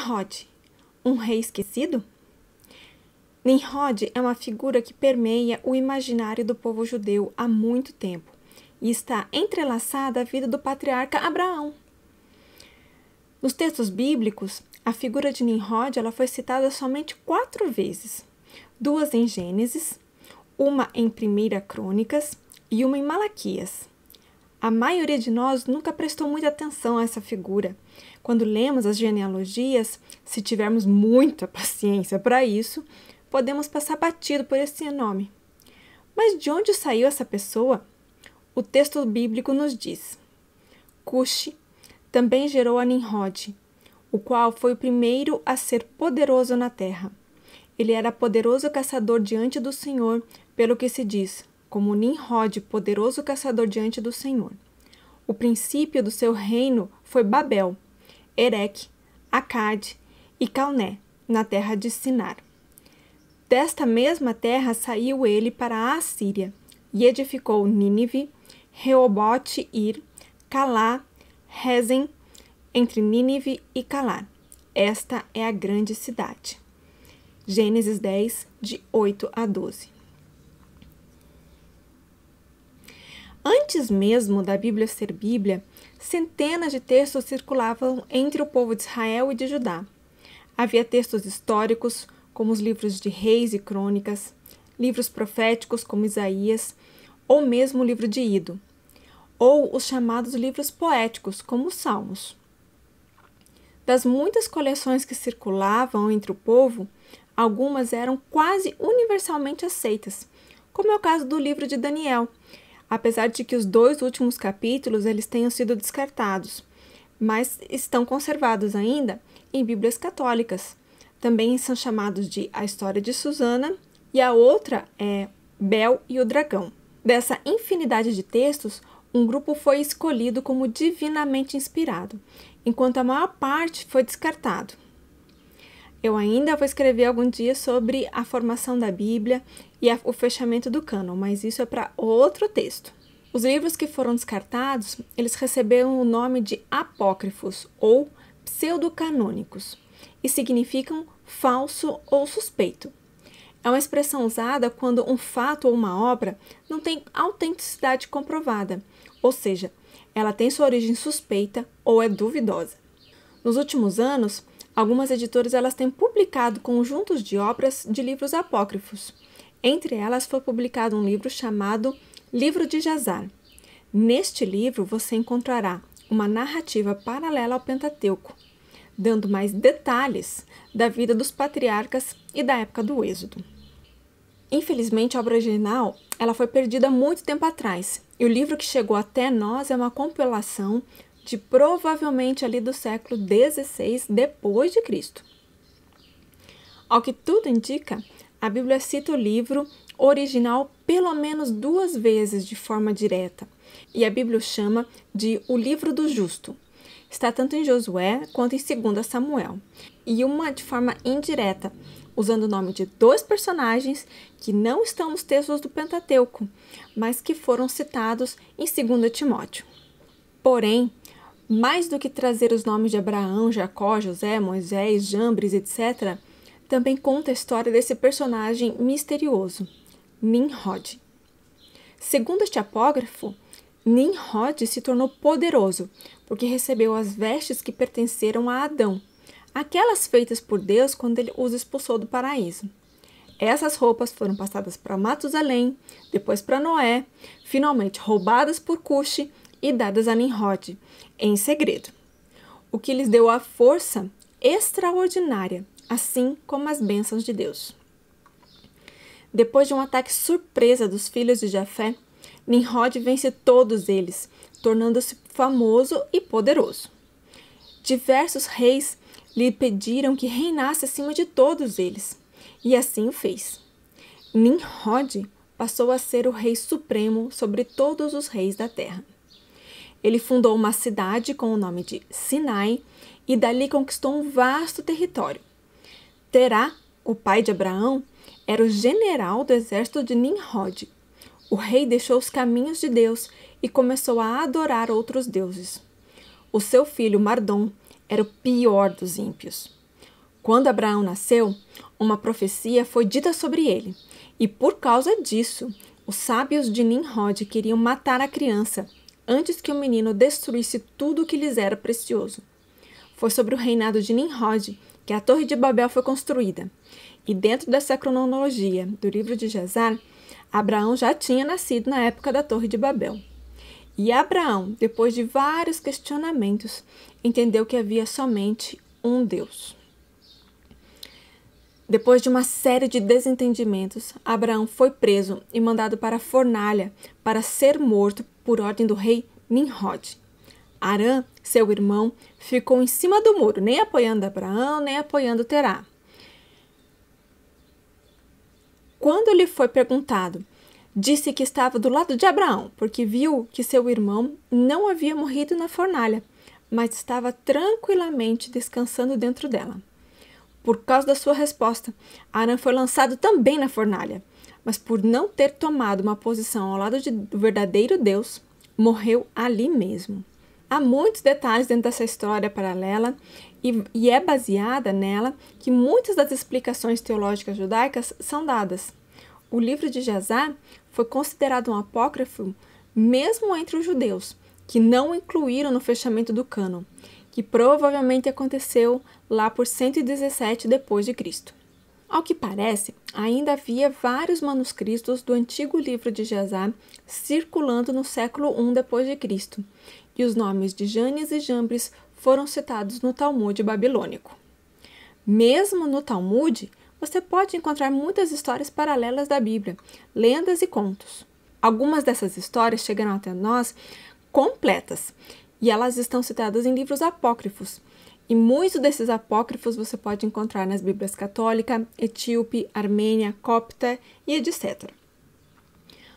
Nimrod, um rei esquecido? Nimrod é uma figura que permeia o imaginário do povo judeu há muito tempo e está entrelaçada à vida do patriarca Abraão. Nos textos bíblicos, a figura de Nimrod ela foi citada somente 4 vezes, 2 em Gênesis, uma em 1 Crônicas e uma em Malaquias. A maioria de nós nunca prestou muita atenção a essa figura. Quando lemos as genealogias, se tivermos muita paciência para isso, podemos passar batido por esse nome. Mas de onde saiu essa pessoa? O texto bíblico nos diz: Cuxi também gerou a Nimrod, o qual foi o primeiro a ser poderoso na terra. Ele era poderoso caçador diante do Senhor, pelo que se diz, como Nimrod, poderoso caçador diante do Senhor. O princípio do seu reino foi Babel, Ereque, Acade e Calné, na terra de Sinar. Desta mesma terra saiu ele para a Assíria, e edificou Nínive, Reobote-ir, Calá, Rezem, entre Nínive e Calá. Esta é a grande cidade. Gênesis 10, de 8 a 12. Antes mesmo da Bíblia ser Bíblia, centenas de textos circulavam entre o povo de Israel e de Judá. Havia textos históricos, como os livros de Reis e Crônicas, livros proféticos, como Isaías, ou mesmo o livro de Ido, ou os chamados livros poéticos, como os Salmos. Das muitas coleções que circulavam entre o povo, algumas eram quase universalmente aceitas, como é o caso do livro de Daniel, apesar de que os 2 últimos capítulos eles tenham sido descartados, mas estão conservados ainda em Bíblias católicas. Também são chamados de A História de Susana e a outra é Bel e o Dragão. Dessa infinidade de textos, um grupo foi escolhido como divinamente inspirado, enquanto a maior parte foi descartado. Eu ainda vou escrever algum dia sobre a formação da Bíblia e o fechamento do cânon, mas isso é para outro texto. Os livros que foram descartados, eles receberam o nome de apócrifos ou pseudocanônicos e significam falso ou suspeito. É uma expressão usada quando um fato ou uma obra não tem autenticidade comprovada, ou seja, ela tem sua origem suspeita ou é duvidosa. Nos últimos anos, algumas editoras elas têm publicado conjuntos de obras de livros apócrifos. Entre elas foi publicado um livro chamado Livro de Jazar. Neste livro você encontrará uma narrativa paralela ao Pentateuco, dando mais detalhes da vida dos patriarcas e da época do Êxodo. Infelizmente, a obra original ela foi perdida há muito tempo atrás, e o livro que chegou até nós é uma compilação de provavelmente ali do século XVI depois de Cristo. Ao que tudo indica, a Bíblia cita o livro original pelo menos 2 vezes de forma direta, e a Bíblia o chama de o livro do justo. Está tanto em Josué quanto em 2 Samuel, e uma de forma indireta, usando o nome de 2 personagens que não estão nos textos do Pentateuco, mas que foram citados em 2 Timóteo. Porém, mais do que trazer os nomes de Abraão, Jacó, José, Moisés, Jambres, etc., também conta a história desse personagem misterioso, Nimrod. Segundo este apógrafo, Nimrod se tornou poderoso porque recebeu as vestes que pertenceram a Adão, aquelas feitas por Deus quando ele os expulsou do paraíso. Essas roupas foram passadas para Matusalém, depois para Noé, finalmente roubadas por Cuxi e dadas a Nimrod, em segredo, o que lhes deu a força extraordinária, assim como as bênçãos de Deus. Depois de um ataque surpresa dos filhos de Jafé, Nimrod vence todos eles, tornando-se famoso e poderoso. Diversos reis lhe pediram que reinasse acima de todos eles, e assim o fez. Nimrod passou a ser o rei supremo sobre todos os reis da terra. Ele fundou uma cidade com o nome de Sinai e dali conquistou um vasto território. Terá, o pai de Abraão, era o general do exército de Nimrod. O rei deixou os caminhos de Deus e começou a adorar outros deuses. O seu filho Mardom era o pior dos ímpios. Quando Abraão nasceu, uma profecia foi dita sobre ele, e por causa disso, os sábios de Nimrod queriam matar a criança antes que o menino destruísse tudo o que lhes era precioso. Foi sobre o reinado de Nimrod que a Torre de Babel foi construída, e dentro dessa cronologia do livro de Jasar, Abraão já tinha nascido na época da Torre de Babel. E Abraão, depois de vários questionamentos, entendeu que havia somente um Deus. Depois de uma série de desentendimentos, Abraão foi preso e mandado para a fornalha para ser morto por ordem do rei Nimrod. Arã, seu irmão, ficou em cima do muro, nem apoiando Abraão, nem apoiando Terá. Quando lhe foi perguntado, disse que estava do lado de Abraão, porque viu que seu irmão não havia morrido na fornalha, mas estava tranquilamente descansando dentro dela. Por causa da sua resposta, Arã foi lançado também na fornalha, mas por não ter tomado uma posição ao lado do verdadeiro Deus, morreu ali mesmo. Há muitos detalhes dentro dessa história paralela e é baseada nela que muitas das explicações teológicas judaicas são dadas. O livro de Jasar foi considerado um apócrifo mesmo entre os judeus, que não o incluíram no fechamento do cânon, que provavelmente aconteceu lá por 117 depois de Cristo. Ao que parece, ainda havia vários manuscritos do antigo livro de Jasar circulando no século I depois de Cristo, e os nomes de Janes e Jambres foram citados no Talmud babilônico. Mesmo no Talmud, você pode encontrar muitas histórias paralelas da Bíblia, lendas e contos. Algumas dessas histórias chegaram até nós completas, e elas estão citadas em livros apócrifos. E muitos desses apócrifos você pode encontrar nas Bíblias católica, etíope, armênia, copta e etc.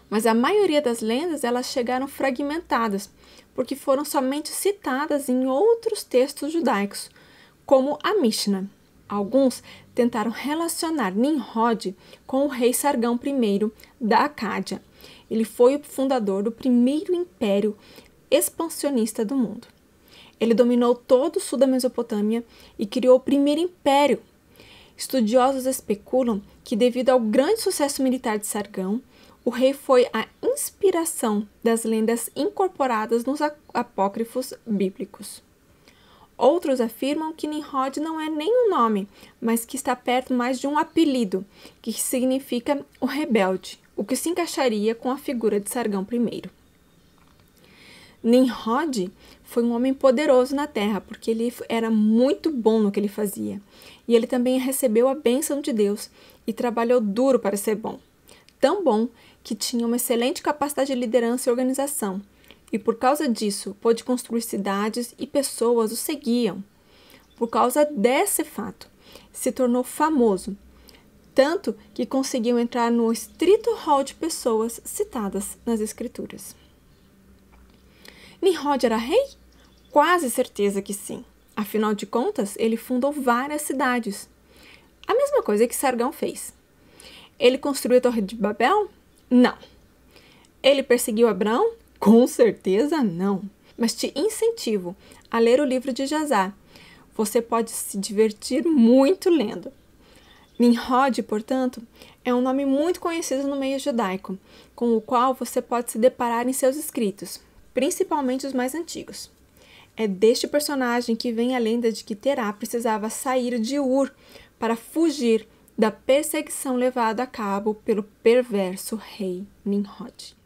Mas a maioria das lendas elas chegaram fragmentadas, porque foram somente citadas em outros textos judaicos, como a Mishnah. Alguns tentaram relacionar Nimrod com o rei Sargão I da Acádia. Ele foi o fundador do primeiro império expansionista do mundo. Ele dominou todo o sul da Mesopotâmia e criou o primeiro império. Estudiosos especulam que, devido ao grande sucesso militar de Sargão, o rei foi a inspiração das lendas incorporadas nos apócrifos bíblicos. Outros afirmam que Nimrod não é nem um nome, mas que está perto mais de um apelido, que significa o rebelde, o que se encaixaria com a figura de Sargão I. Nimrod foi um homem poderoso na terra, porque ele era muito bom no que ele fazia. E ele também recebeu a bênção de Deus e trabalhou duro para ser bom. Tão bom que tinha uma excelente capacidade de liderança e organização. E por causa disso, pôde construir cidades e pessoas o seguiam. Por causa desse fato, se tornou famoso, tanto que conseguiu entrar no estrito rol de pessoas citadas nas Escrituras. Nimrod era rei? Quase certeza que sim. Afinal de contas, ele fundou várias cidades. A mesma coisa que Sargão fez. Ele construiu a Torre de Babel? Não. Ele perseguiu Abraão? Com certeza não. Mas te incentivo a ler o livro de Jasar. Você pode se divertir muito lendo. Nimrod, portanto, é um nome muito conhecido no meio judaico, com o qual você pode se deparar em seus escritos, principalmente os mais antigos. É deste personagem que vem a lenda de que Terá precisava sair de Ur para fugir da perseguição levada a cabo pelo perverso rei Nimrod.